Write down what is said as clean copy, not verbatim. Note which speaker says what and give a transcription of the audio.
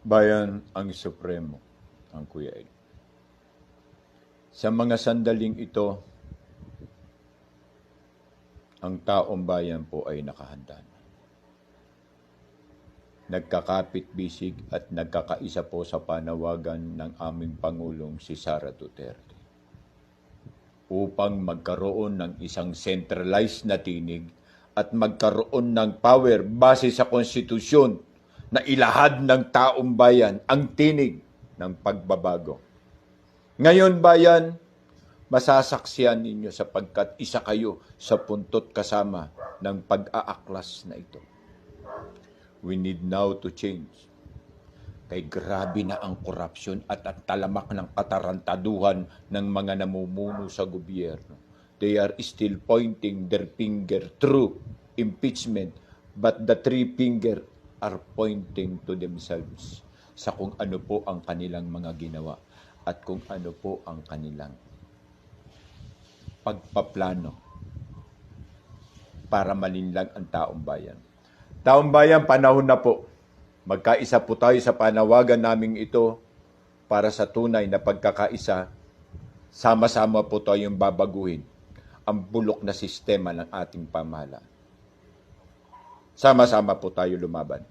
Speaker 1: Bayan ang supremo, ang Kuya Ed. Sa mga sandaling ito, ang taong bayan po ay nakahanda na. Nagkakapit-bisig at nagkakaisa po sa panawagan ng aming Pangulong si Sara Duterte upang magkaroon ng isang centralized na tinig at magkaroon ng power base sa konstitusyon na ilahad ng taong bayan ang tinig ng pagbabago. Ngayon bayan, masasaksiyan ninyo sapagkat isa kayo sa puntot kasama ng pag-aaklas na ito. We need now to change. Kay grabe na ang korupsyon at ang talamak ng katarantaduhan ng mga namumuno sa gobyerno. They are still pointing their finger through impeachment, but the three finger are pointing to themselves sa kung ano po ang kanilang mga ginawa at kung ano po ang kanilang pagpaplano para malinlang ang taong bayan. Taong bayan, panahon na po. Magkaisa po tayo sa panawagan naming ito para sa tunay na pagkakaisa. Sama-sama po tayong babaguhin ang bulok na sistema ng ating pamahalaan. Sama-sama po tayo lumaban.